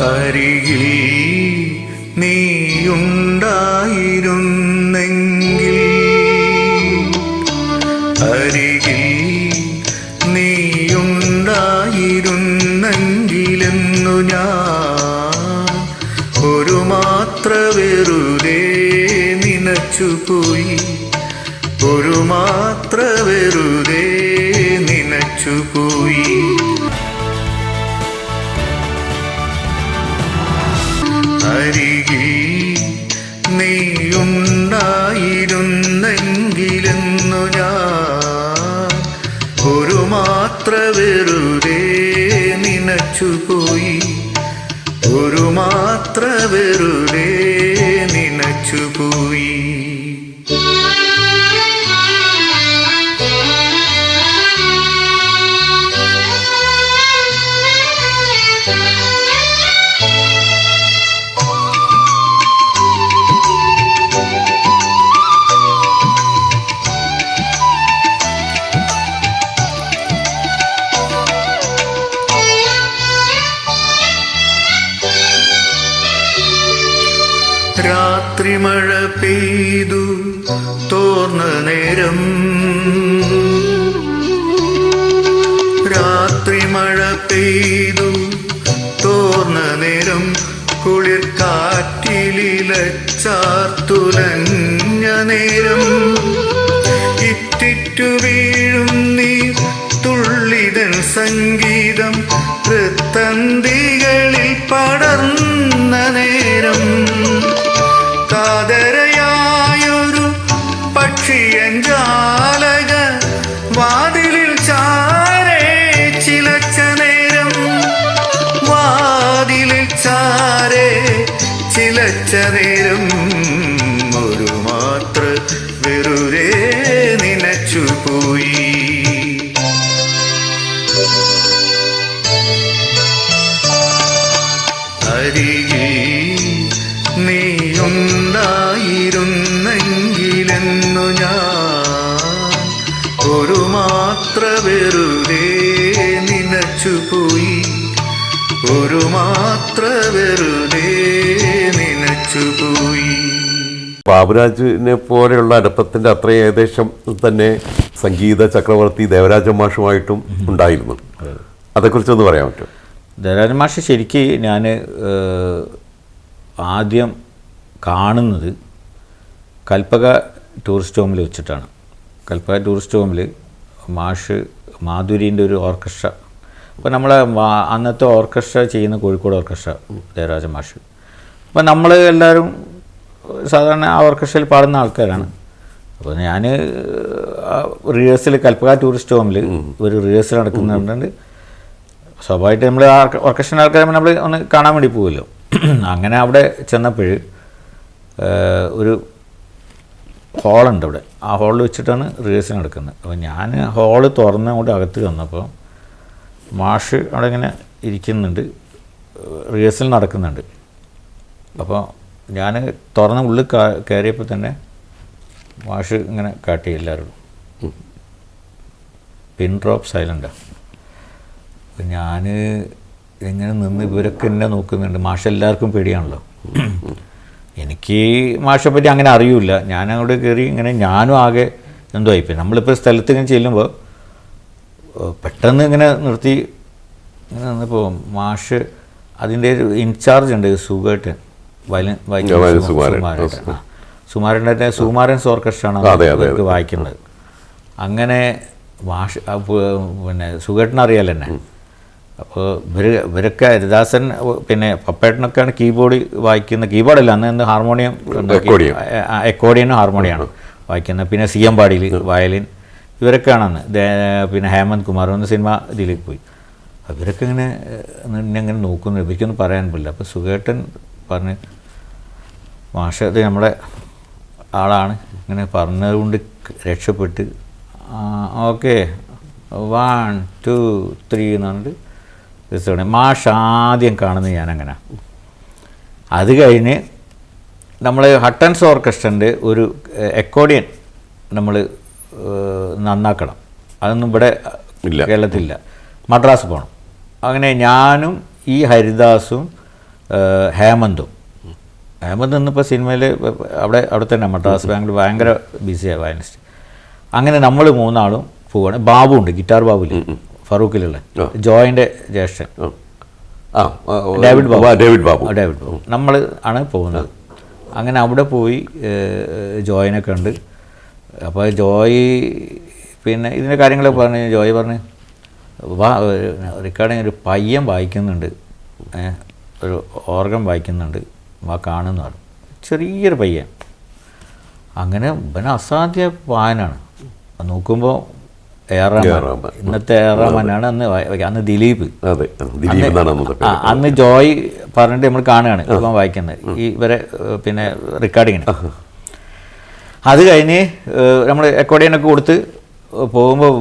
അരികിൽ നീയുണ്ടായിരുന്നെങ്കിൽ, അരികിൽ നീയുണ്ടായിരുന്നെങ്കിലെന്നു ഞാൻ ഒരു മാത്ര വെറുതെ നനച്ചുപോയി, ഒരു മാത്ര വെറുതെ നനച്ചുപോയി. അരികിൽ നീയുണ്ടായിരുന്നെങ്കിലെന്നു ഞാൻ ഒരു മാത്ര വെറുതെ നനച്ചുപോയി, ഒരു മാത്ര വെറുതെ നനച്ചുപോയി. രാത്രി മഴ പെയ്തു തോർന്ന നേരം, രാത്രി മഴ പെയ്തു തോർന്ന നേരം, കുളിർ കാറ്റിലിലച്ചാർത്തുലഞ്ഞ നേരം, ഇറ്റിറ്റു വീഴും നീ തുള്ളിതൻ സംഗീതം തൃത്തന്തികളിൽ പടർന്ന നേരം, കാതരയായൊരു പക്ഷിയഞ്ചാലക വാതിലിൽ ചാരേ ചിലച്ച നേരം, വാതിലിൽ ചാരേ ചിലച്ച നേരം, ഒരു മാത്ര വെറുതെ നനച്ചുപോയി. അരികിൽ നീയുണ്ടായിരുന്നെങ്കിലെന്നു ഞാൻ ഒരു മാത്ര വെറുതെ നനച്ചുപോയി, ഒരു മാത്ര വെറുതെ നനച്ചുപോയി. ബാബുരാജിനെ പോലെയുള്ള അടുപ്പത്തിൻ്റെ അത്രയും ഏകദേശം തന്നെ സംഗീത ചക്രവർത്തി ദേവരാജ മാഷുമായിട്ടും ഉണ്ടായിരുന്നു. അതേക്കുറിച്ചൊന്ന് പറയാൻ പറ്റുമോ? ദേവരാജ മാഷ് ശരിക്ക് ഞാൻ ആദ്യം കാണുന്നത് കൽപ്പക ടൂറിസ്റ്റ് ഹോമിൽ വെച്ചിട്ടാണ്. കൽപ്പക ടൂറിസ്റ്റ് ഹോമിൽ മാഷ് മാധുരീൻ്റെ ഒരു ഓർക്കസ്ട്ര, അപ്പോൾ നമ്മളെ അന്നത്തെ ഓർക്കസ്ട്ര ചെയ്യുന്ന കോഴിക്കോട് ഓർക്കസ്ട്ര ദേവരാജ മാഷ്. അപ്പോൾ നമ്മൾ എല്ലാവരും സാധാരണ ആ ഓർക്കസ്ട്രയിൽ പാടുന്ന ആൾക്കാരാണ്. അപ്പോൾ ഞാൻ റിഹേഴ്സൽ കൽപ്പക ടൂറിസ്റ്റ് ഹോമിൽ ഒരു റിഹേഴ്സൽ നടക്കുന്നുണ്ട്. സ്വാഭാവികമായിട്ട് നമ്മൾ ആ ഓർക്കസ്ട്രേഷൻ ആൾക്കാരെ നമ്മൾ ഒന്ന് കാണാൻ വേണ്ടി പോകുമല്ലോ. അങ്ങനെ അവിടെ ചെന്നപ്പോൾ ഒരു ഹാളുണ്ട് അവിടെ, ആ ഹാളിൽ വെച്ചിട്ടാണ് റിഹേഴ്സൽ നടക്കുന്നത്. അപ്പോൾ ഞാൻ ഹാള് തുറന്ന് അങ്ങോട്ട് അകത്ത് വന്നപ്പോൾ മാഷ് അവിടെ ഇങ്ങനെ ഇരിക്കുന്നുണ്ട്, റിഹേഴ്സൽ നടക്കുന്നുണ്ട്. അപ്പോൾ ഞാൻ തുറന്ന് ഉള്ളിൽ കയറിയപ്പോൾ തന്നെ മാഷ് ഇങ്ങനെ കാട്ടി എല്ലാവരോടും പിൻ ഡ്രോപ്പ് സൈലൻ്റാണ്. അപ്പം ഞാൻ ഇങ്ങനെ നിന്ന് ഇവരൊക്കെ എന്നെ നോക്കുന്നുണ്ട്. മാഷ് എല്ലാവർക്കും പേടിയാണല്ലോ. എനിക്ക് മാഷെ പറ്റി അങ്ങനെ അറിയില്ല. ഞാൻ അങ്ങോട്ട് കയറി ഇങ്ങനെ ഞാനും ആകെ എന്തോ ആയിപ്പോയി. നമ്മളിപ്പോൾ സ്ഥലത്ത് ഇങ്ങനെ ചെല്ലുമ്പോൾ പെട്ടെന്ന് ഇങ്ങനെ നിർത്തി ഇങ്ങനെ നിന്നപ്പോൾ മാഷ് അതിൻ്റെ ഒരു ഇൻചാർജ് ഉണ്ട്, സുഖേട്ടൻ, സുമാരൻ്റെ സുമാരൻസ് ഓർക്കസ്ട്രയാണ് വായിക്കുന്നത്. അങ്ങനെ മാഷ് പിന്നെ സുഖേട്ടൻ അറിയാലോ എന്നെ. അപ്പോൾ ഇവരൊക്കെ ഹരിദാസൻ പിന്നെ പപ്പേട്ടനൊക്കെയാണ് കീബോർഡ് വായിക്കുന്ന, കീബോർഡല്ല അന്ന് ഹാർമോണിയം, എക്കോഡിയനും ഹാർമോണിയമാണ് വായിക്കുന്നത്. പിന്നെ സി എം പാടിയിൽ വയലിൻ, ഇവരൊക്കെയാണ് അന്ന്. പിന്നെ ഹേമന്ത് കുമാർ എന്ന സിനിമ ഇതിലേക്ക് പോയി. അവരൊക്കെ ഇങ്ങനെ ഇങ്ങനെ നോക്കുന്നു, ഇവർക്കൊന്നും പറയാൻ പറ്റില്ല. അപ്പോൾ സുഖേട്ടൻ പറഞ്ഞ് മാഷ അത് നമ്മുടെ ആളാണ്, ഇങ്ങനെ പറഞ്ഞതുകൊണ്ട് രക്ഷപ്പെട്ട് ഓക്കെ 1 2 3 എന്ന് പറഞ്ഞിട്ട് മാഷ് ആദ്യം കാണുന്നത് ഞാനങ്ങനെ. അത് കഴിഞ്ഞ് നമ്മൾ ഹട്ടൻസ് ഓർക്കസ്ട്രൻ്റെ ഒരു എക്കോഡിയൻ നമ്മൾ നന്നാക്കണം. അതൊന്നും ഇവിടെ കേരളത്തിലില്ല, മദ്രാസ് പോകണം. അങ്ങനെ ഞാനും ഈ ഹരിദാസും ഹേമന്തും ഇന്നിപ്പോൾ സിനിമയിൽ അവിടെ തന്നെ മദ്രാസ് ബാങ്കിൽ ഭയങ്കര ബിസിയാണ് വയലിനിസ്റ്റ്. അങ്ങനെ നമ്മൾ മൂന്നാളും പോവുകയാണ്. ബാബു ഉണ്ട്, ഗിറ്റാർ ബാബുല് ഫറൂഖിലുള്ള ജോയിൻ്റെ ജ്യേഷ്ഠൻ ഡേവിഡ് ബാബു നമ്മൾ ആണ് പോകുന്നത്. അങ്ങനെ അവിടെ പോയി ജോയിനെ കണ്ട്. അപ്പോൾ ജോയി പിന്നെ ഇതിൻ്റെ കാര്യങ്ങളൊക്കെ പറഞ്ഞ് ജോയി പറഞ്ഞ് റെക്കോർഡിങ് ഒരു പയ്യൻ വായിക്കുന്നുണ്ട്, ഒരു ഓർഗൻ വായിക്കുന്നുണ്ട്, കാണുന്ന പറഞ്ഞു. ചെറിയൊരു പയ്യൻ. അങ്ങനെ ഇവന് അസാധ്യ വായനാണ്. നോക്കുമ്പോൾ ഇന്നത്തെ റഹ്മാനാണ്. അന്ന് ദിലീപ്. അന്ന് ജോയ് പറഞ്ഞിട്ട് നമ്മൾ കാണുകയാണ് ഇപ്പം വായിക്കുന്നത് ഇവരെ പിന്നെ റെക്കോർഡിങ്ങിന്. അത് കഴിഞ്ഞ് നമ്മൾ അക്കോർഡിയനൊക്കെ കൊടുത്ത് പോകുമ്പോൾ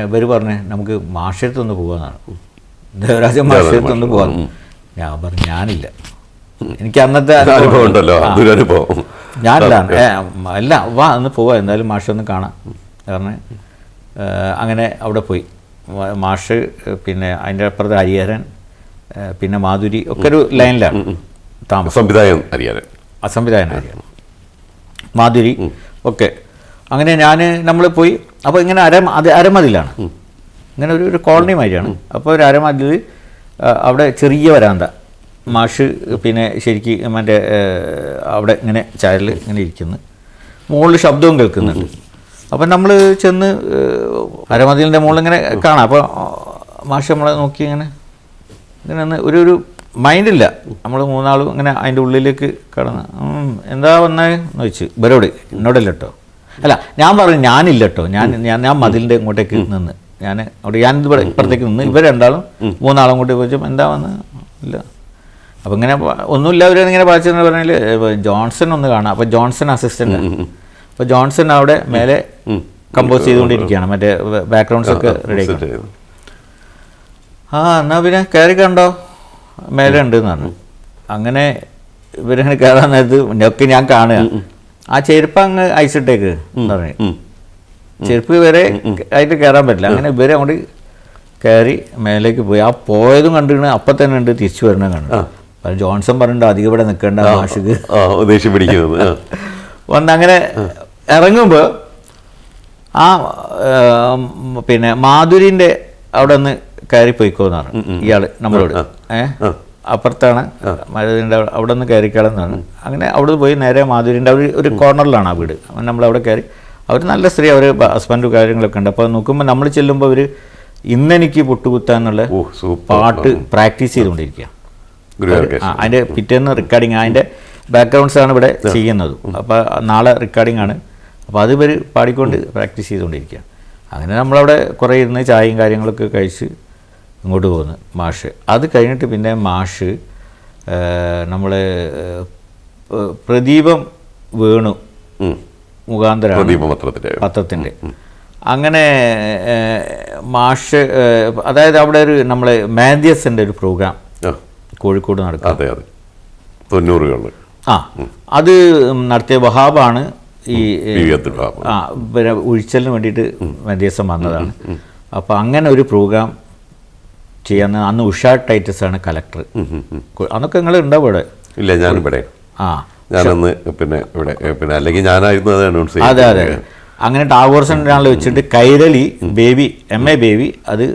ഇവർ പറഞ്ഞ് നമുക്ക് മാഷത്തൊന്ന് പോകാമെന്നാണ്, ദേവരാജൻ മാഷത്തൊന്ന് പോകാം. ഞാൻ പറഞ്ഞു ഞാനില്ല, എനിക്ക് അന്നത്തെ അനുഭവം ഉണ്ടല്ലോ, ഞാനില്ല, അല്ല വാ ഒന്ന് പോവാം, എന്തായാലും മാഷൊന്ന് കാണാം. കാരണം അങ്ങനെ അവിടെ പോയി. മാഷ് പിന്നെ അതിൻ്റെ അപ്പുറത്ത് ഹരിഹരൻ പിന്നെ മാധുരി ഒക്കെ ഒരു ലൈനിലാണ് താമസം. സംവിധായകൻ ഹരിഹരൻ, മാധുരി ഒക്കെ. അങ്ങനെ നമ്മൾ പോയി. അപ്പോൾ ഇങ്ങനെ അരമതിലാണ്, ഇങ്ങനെ ഒരു കോളനി മാതിരിയാണ്. അപ്പോൾ ഒരു അരമതിൽ അവിടെ ചെറിയ വരാന്ത, മാഷ് പിന്നെ ശരിക്കും മറ്റേ അവിടെ ഇങ്ങനെ ചായലിൽ ഇങ്ങനെ ഇരിക്കുന്നു, മുകളിൽ ശബ്ദവും കേൾക്കുന്നുണ്ട്. അപ്പം നമ്മൾ ചെന്ന് അരമതിലിൻ്റെ മുകളിൽ ഇങ്ങനെ കാണാം. അപ്പോൾ മാഷ് നമ്മളെ നോക്കി ഇങ്ങനെ ഒന്ന് ഒരു മൈൻഡില്ല. നമ്മൾ മൂന്നാളും ഇങ്ങനെ അതിൻ്റെ ഉള്ളിലേക്ക് കടന്ന് എന്താ വന്നതെന്ന് ചോദിച്ചു. ഇവരോട് എന്നോടല്ല കേട്ടോ, അല്ല ഞാൻ പറഞ്ഞു ഞാനില്ല കേട്ടോ, ഞാൻ മതിലിൻ്റെ ഇങ്ങോട്ടേക്ക് നിന്ന് ഞാനിത് ഇപ്പുറത്തേക്ക് നിന്ന്. ഇവർ രണ്ടാളും മൂന്നാളും കൂട്ടി ചോദിച്ചു എന്താ വന്ന് ഇല്ല. അപ്പം ഇങ്ങനെ ഒന്നുമില്ല അവരിങ്ങനെ വായിച്ചെന്ന് പറഞ്ഞാൽ ജോൺസൺ ഒന്ന് കാണാം. അപ്പോൾ ജോൺസൺ അസിസ്റ്റൻ്റ്. അപ്പോൾ ജോൺസൺ അവിടെ മേലെ കമ്പോസ് ചെയ്തുകൊണ്ടിരിക്കുകയാണ്, മറ്റേ ബാക്ക്ഗ്രൗണ്ട്സ് ഒക്കെ റെഡി ആക്കി. എന്നാൽ പിന്നെ കയറി കണ്ടോ, മേലെ ഉണ്ട് എന്ന് പറഞ്ഞു. അങ്ങനെ ഇവരങ്ങനെ കയറാൻ നേരത്ത് ഒക്കെ ഞാൻ കാണുക. ആ ചെരുപ്പ് അങ്ങ് അയച്ചിട്ടേക്ക് എന്ന് പറഞ്ഞു. ചെരുപ്പ് വരെ ആയിട്ട് കയറാൻ പറ്റില്ല. അങ്ങനെ ഇവരെ അങ്ങോട്ട് കയറി മേലേക്ക് പോയി. ആ പോയതും കണ്ടിട്ട് അപ്പം തന്നെ ഉണ്ട് തിരിച്ചു വരണം കണ്ടു. ജോൺസൺ പറഞ്ഞിട്ട് അധികം ഇവിടെ നിൽക്കേണ്ട മാഷിക്ക് ദേഷ്യം പിടിക്കുന്നത് വന്നങ്ങനെ ഇറങ്ങുമ്പോൾ ആ പിന്നെ മാധുരിൻ്റെ അവിടെ ഒന്ന് കയറി പോയിക്കോന്നാണ് ഇയാൾ നമ്മളോട്. അപ്പുറത്താണ് മാധുരിൻ്റെ അവിടെ നിന്ന് കയറിക്കളെന്നാണ്. അങ്ങനെ അവിടെ പോയി നേരെ മാധുരിൻ്റെ ഒരു കോർണറിലാണ് ആ വീട്. നമ്മളവിടെ കയറി. അവർ നല്ല സ്ത്രീ, അവർ ഹസ്ബൻഡും കാര്യങ്ങളൊക്കെ ഉണ്ട്. അപ്പോൾ നോക്കുമ്പോൾ നമ്മൾ ചെല്ലുമ്പോൾ അവർ ഇന്നെനിക്ക് പൊട്ടുകുത്താന്നുള്ള പാട്ട് പ്രാക്ടീസ് ചെയ്തുകൊണ്ടിരിക്കുക. അതിൻ്റെ പിറ്റേന്ന് റെക്കോർഡിങ്, അതിൻ്റെ ബാക്ക്ഗ്രൗണ്ട്സാണ് ഇവിടെ ചെയ്യുന്നത്. അപ്പോൾ നാളെ റെക്കോർഡിംഗ് ആണ്. അപ്പോൾ അത് ഇവർ പാടിക്കൊണ്ട് പ്രാക്ടീസ് ചെയ്തുകൊണ്ടിരിക്കുക. അങ്ങനെ നമ്മളവിടെ കുറേ ഇരുന്ന് ചായയും കാര്യങ്ങളൊക്കെ കഴിച്ച് ഇങ്ങോട്ട് പോകുന്നു മാഷ്. അത് കഴിഞ്ഞിട്ട് പിന്നെ മാഷ് നമ്മൾ പ്രദീപം വേണു മുഖാന്തരമാണ് പത്രത്തിൻ്റെ. അങ്ങനെ മാഷ് അതായത് അവിടെ ഒരു നമ്മളെ മാത്യസിൻ്റെ ഒരു പ്രോഗ്രാം കോഴിക്കോട് നടക്കും. 90-കളിൽ അത് നടത്തിയ വഹാബാണ്. ഈ പിന്നെ ഉഴിച്ചലിന് വേണ്ടിയിട്ട് വ്യത്യാസം വന്നതാണ്. അപ്പോൾ അങ്ങനെ ഒരു പ്രോഗ്രാം ചെയ്യാൻ അന്ന് ഉഷ ടൈറ്റസ് ആണ് കലക്ടർ. അന്നൊക്കെ നിങ്ങൾ ഉണ്ടാവും ഇവിടെ? ഇല്ല, ഞാനിവിടെ. ഞാനന്ന് പിന്നെ അല്ലെങ്കിൽ ഞാനായിരുന്നു അത് അനൗൺസ് ചെയ്തത്. അതെ അതെ. അങ്ങനെ ടാഗോർ സെൻ്ററിൽ വെച്ചിട്ട് കൈരളി ബേബി MA ബേബി അത്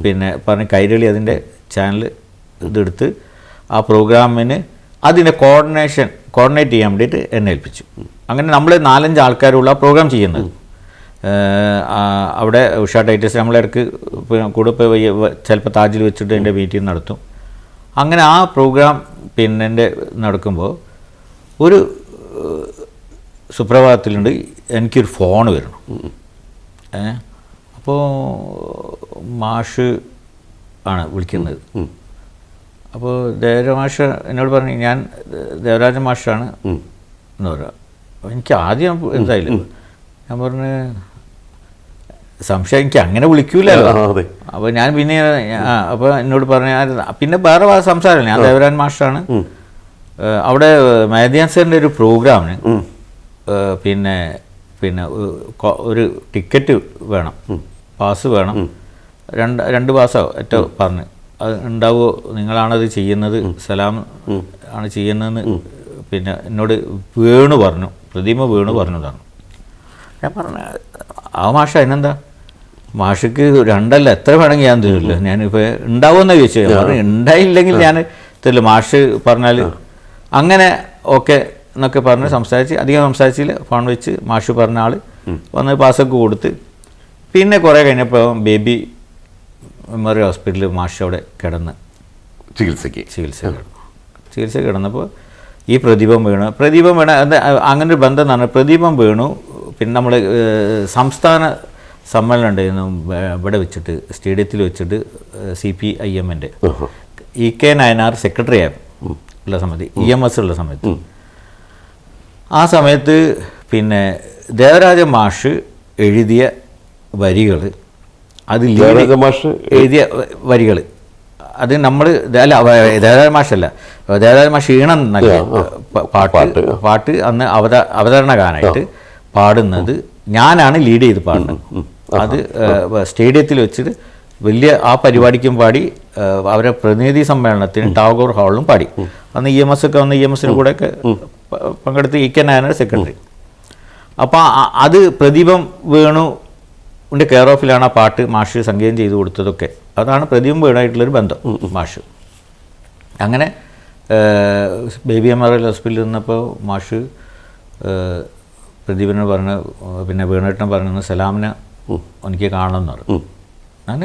പിന്നെ പറഞ്ഞ് കൈരളി അതിൻ്റെ ചാനൽ ഇതെടുത്ത് ആ പ്രോഗ്രാമിന് അതിൻ്റെ കോർഡിനേറ്റ് ചെയ്യാൻ വേണ്ടിയിട്ട് എന്നെ ഏൽപ്പിച്ചു. അങ്ങനെ നമ്മൾ 4-5 ആൾക്കാരുള്ള പ്രോഗ്രാം ചെയ്യുന്നത്. അവിടെ ഉഷ ടൈറ്റസ് നമ്മളിടക്ക് കൂടെ പോയി ചിലപ്പോൾ താജിൽ വെച്ചിട്ട് എൻ്റെ മീറ്റിംഗ് നടത്തും. അങ്ങനെ ആ പ്രോഗ്രാം പിന്നെ എൻ്റെ നടക്കുമ്പോൾ ഒരു സുപ്രഭാതത്തിലുണ്ട് എനിക്കൊരു ഫോൺ വരണം. അപ്പോൾ മാഷ് ആണ് വിളിക്കുന്നത്. അപ്പോൾ ദേവരാജ മാഷ് എന്നോട് പറഞ്ഞു ഞാൻ ദേവരാജ മാഷാണ് എന്ന് പറയാം. അപ്പോൾ എനിക്ക് ആദ്യം എന്തായാലും ഞാൻ പറഞ്ഞ് സംശയം, എനിക്ക് അങ്ങനെ വിളിക്കൂലല്ലോ. അപ്പോൾ ഞാൻ പിന്നെ അപ്പോൾ എന്നോട് പറഞ്ഞ പിന്നെ വേറെ സംസാരമില്ല, ഞാൻ ദേവരാജൻ മാഷാണ്. അവിടെ മേധ്യാൻസറിൻ്റെ ഒരു പ്രോഗ്രാമിന് പിന്നെ ഒരു ടിക്കറ്റ് വേണം, പാസ് വേണം, 2 പാസ്സോ ഏറ്റവും പറഞ്ഞ് ഉണ്ടാവുമോ, നിങ്ങളാണത് ചെയ്യുന്നത്, സലാം ആണ് ചെയ്യുന്നതെന്ന് പിന്നെ എന്നോട് വേണു പറഞ്ഞു, പ്രതിമ വേണു പറഞ്ഞതാണ്. ഞാൻ പറഞ്ഞ ആ മാഷ അതിനെന്താ, മാഷക്ക് രണ്ടല്ല എത്ര വേണമെങ്കിൽ ഞാൻ തരില്ല, ഞാനിപ്പോൾ ഉണ്ടാവുമെന്ന് ചോദിച്ചു. ഞാൻ പറഞ്ഞു ഉണ്ടായില്ലെങ്കിൽ ഞാൻ തരില്ല, മാഷ് പറഞ്ഞാൽ അങ്ങനെ ഓക്കെ എന്നൊക്കെ പറഞ്ഞ് സംസാരിച്ച്, അധികം സംസാരിച്ചില്ല. ഫോൺ വെച്ച് മാഷ് പറഞ്ഞ ആൾ വന്ന് പാസ്സൊക്കെ കൊടുത്ത്, പിന്നെ കുറേ കഴിഞ്ഞപ്പോൾ ബേബി മെമ്മോറിയൽ ഹോസ്പിറ്റലിൽ മാഷ് അവിടെ കിടന്ന് ചികിത്സ കിടന്നപ്പോൾ ഈ പ്രദീപം വീണു അത് അങ്ങനെ ഒരു ബന്ധം എന്നാണ്. പ്രദീപം വീണു പിന്നെ നമ്മൾ സംസ്ഥാന സമ്മേളനം ഉണ്ടായിരുന്നു ഇവിടെ വെച്ചിട്ട്, സ്റ്റേഡിയത്തിൽ വെച്ചിട്ട് CPIM-ൻ്റെ EK നയനാർ സെക്രട്ടറി ഉള്ള സമയത്ത്, EMS ഉള്ള സമയത്ത്, ആ സമയത്ത് പിന്നെ ദേവരാജ മാഷ് എഴുതിയ വരികൾ, അത് എഴുതിയ വരികൾ അത് നമ്മൾ അല്ല ദേവരാജ മാഷല്ല, ദേവരാജ മാഷ് ഈണം നല്ല പാട്ട് അന്ന് അവതരണ ഗാനമായിട്ട് പാടുന്നത് ഞാനാണ് ലീഡ് ചെയ്ത് പാടുന്നത്. അത് സ്റ്റേഡിയത്തിൽ വെച്ചിട്ട് വലിയ ആ പരിപാടിക്കും പാടി, അവരെ പ്രതിനിധി സമ്മേളനത്തിന് ടാഗോർ ഹാളിലും പാടി. അന്ന് EMS ഒക്കെ വന്ന് EMS-ന് കൂടെയൊക്കെ പങ്കെടുത്ത് EK നയനാർ സെക്രട്ടറി. അപ്പോൾ അത് പ്രദീപം വേണുവിൻ്റെ കെയർ ഓഫിലാണ് ആ പാട്ട് മാഷ് സംഗീതം ചെയ്തു കൊടുത്തതൊക്കെ. അതാണ് പ്രദീപം വേണുമായിട്ടുള്ളൊരു ബന്ധം മാഷ്. അങ്ങനെ ബേബി മെമ്മോറിയൽ ഹോസ്പിറ്റലിൽ നിന്നപ്പോൾ മാഷ് പ്രദീപിനോട് പറഞ്ഞ്, പിന്നെ വേണുട്ടൻ പറഞ്ഞു സലാമിനെ എനിക്ക് കാണണമെന്ന് പറഞ്ഞു. ഞാൻ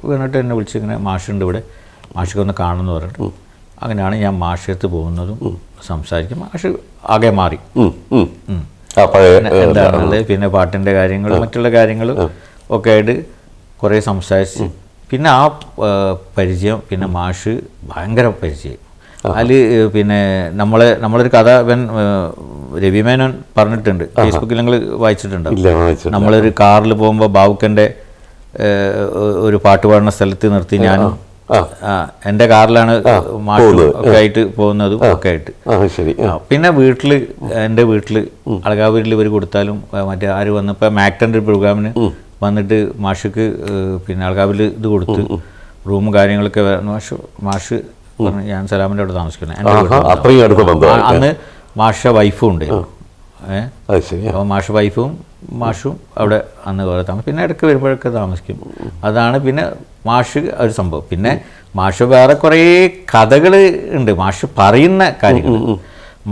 വേണുട്ടൻ എന്നെ വിളിച്ച് ഇങ്ങനെ മാഷുണ്ട് ഇവിടെ, മാഷൊക്കെ കാണണമെന്ന് പറഞ്ഞിട്ട് അങ്ങനെയാണ് ഞാൻ മാഷത്ത് പോകുന്നതും സംസാരിക്കും. മാഷ് ആകെ മാറി എന്താണെന്നുള്ളത്, പിന്നെ പാട്ടിൻ്റെ കാര്യങ്ങളും മറ്റുള്ള കാര്യങ്ങളും ഒക്കെ ആയിട്ട് കുറേ സംസാരിച്ച്, പിന്നെ ആ പരിചയം, പിന്നെ മാഷ് ഭയങ്കര പരിചയം. അതിൽ പിന്നെ നമ്മളൊരു കഥ രവിമേനോൻ പറഞ്ഞിട്ടുണ്ട്, ഫേസ്ബുക്കിൽ നിങ്ങൾ വായിച്ചിട്ടുണ്ടാവും. നമ്മളൊരു കാറിൽ പോകുമ്പോൾ ബാബുക്കൻ്റെ ഒരു പാട്ട് പാടുന്ന സ്ഥലത്ത് നിർത്തി ഞാനും എൻ്റെ കാറിലാണ് മാഷും ഒക്കെ ആയിട്ട് പോകുന്നതും ഒക്കെ ആയിട്ട്. പിന്നെ എൻ്റെ വീട്ടിൽ അളകാവൂരിൽ ഇവർ കൊടുത്താലും മറ്റേ ആര് വന്നപ്പോൾ മാക്ടൻ്റെ ഒരു പ്രോഗ്രാമിന് വന്നിട്ട് മാഷക്ക് പിന്നെ അളകാവൂരിൽ ഇത് കൊടുത്ത് റൂമും കാര്യങ്ങളൊക്കെ മാഷ് പറഞ്ഞു ഞാൻ സലാമിൻ്റെ അവിടെ താമസിക്കുന്നത്. അന്ന് മാഷ വൈഫും ഉണ്ട്. അപ്പോൾ മാഷ വൈഫും മാഷും അവിടെ അന്ന് വേറെ താമസം, പിന്നെ ഇടയ്ക്ക് വരുമ്പോഴൊക്കെ താമസിക്കും. അതാണ് പിന്നെ മാഷ് ഒരു സംഭവം. പിന്നെ മാഷ് വേറെ കുറേ കഥകൾ ഉണ്ട്, മാഷ് പറയുന്ന കാര്യങ്ങൾ.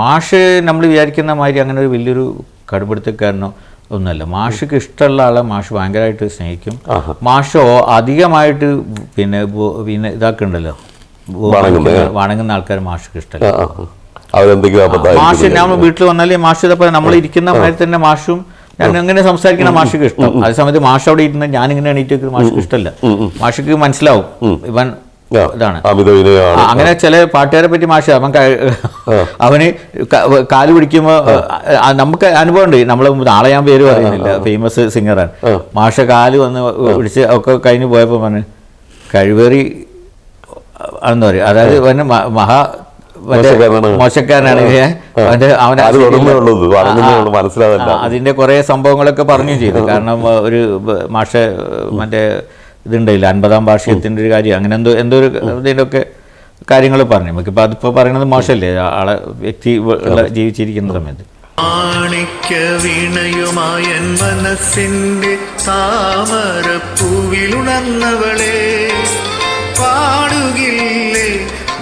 മാഷ് നമ്മൾ വിചാരിക്കുന്ന മാതിരി അങ്ങനെ ഒരു വലിയൊരു കടുപിടുത്തക്കാരനോ ഒന്നുമല്ല. മാഷക്ക് ഇഷ്ടമുള്ള ആളെ മാഷ് ഭയങ്കരമായിട്ട് സ്നേഹിക്കും. മാഷോ അധികമായിട്ട് പിന്നെ ഇതാക്കുണ്ടല്ലോ, വണങ്ങുന്ന ആൾക്കാർ മാഷക്ക് ഇഷ്ടമല്ല. മാഷ് ഞാൻ വീട്ടിൽ വന്നാലേ മാഷ് ഇതപ്പോൾ നമ്മൾ ഇരിക്കുന്ന മാതിരി തന്നെ മാഷും ഞാൻ എങ്ങനെ സംസാരിക്കണം മാഷക്ക് ഇഷ്ടം. അതേ സമയത്ത് മാഷ് അവിടെ ഇരുന്ന് ഞാനിങ്ങനെ എണീറ്റ് മാഷക്ക് ഇഷ്ടമല്ല. മാഷക്ക് മനസ്സിലാവും ഇവൻ ഇതാണ്. അങ്ങനെ ചില പാട്ടുകാരെ പറ്റി മാഷ് അവന് കാല് പിടിക്കുമ്പോൾ നമുക്ക് അനുഭവം ഉണ്ട്. നമ്മൾ നാളെ ഞാൻ പേര് പറയുന്നില്ല, ഫേമസ് സിംഗറാണ്. മാഷ കാല് വന്ന് പിടിച്ച് ഒക്കെ കഴിഞ്ഞ് പോയപ്പോൾ പറഞ്ഞു കഴിവേറി ആണെന്ന് പറയും. അതായത് അവന് മഹാ മോശക്കാരനാണ്. അതിന്റെ കുറെ സംഭവങ്ങളൊക്കെ പറഞ്ഞു ചെയ്തു. കാരണം ഒരു മാഷ മറ്റേ ഇതുണ്ടായില്ല 50-ാം വാർഷികത്തിൻ്റെ ഒരു കാര്യം, അങ്ങനെ എന്തോ ഒരു ഇതിൻ്റെയൊക്കെ കാര്യങ്ങൾ പറഞ്ഞു. നമുക്കിപ്പോൾ അതിപ്പോൾ പറയണത് മോശമല്ലേ ആളെ വ്യക്തി ജീവിച്ചിരിക്കുന്ന സമയത്ത്. മാണിക്യ വീണയുമായ മനസ്സിന്റെ താമരപ്പൂവിലുണർന്നവളെ പാടുകില്ലേ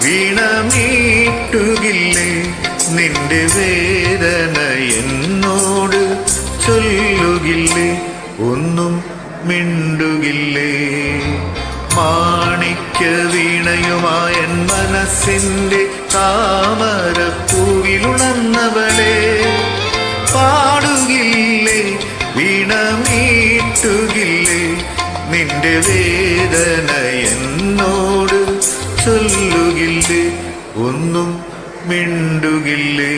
വീണമീട്ടുകില്ലേ നിന്റെ വേദന എന്നോട് ചൊല്ലുകില്ലേ ഒന്നും മിണ്ടുകില്ലേ. മാണിക്യ വീണയുമായ മനസ്സിന്റെ താമരപ്പൂവിലുണർന്നവളെ പാടുകില്ലേ വീണമീട്ടുകില്ലേ നിന്റെ വേദന എന്നോട് ചൊല്ലുകില്ലേ ഒന്നും മിണ്ടുകില്ലേ.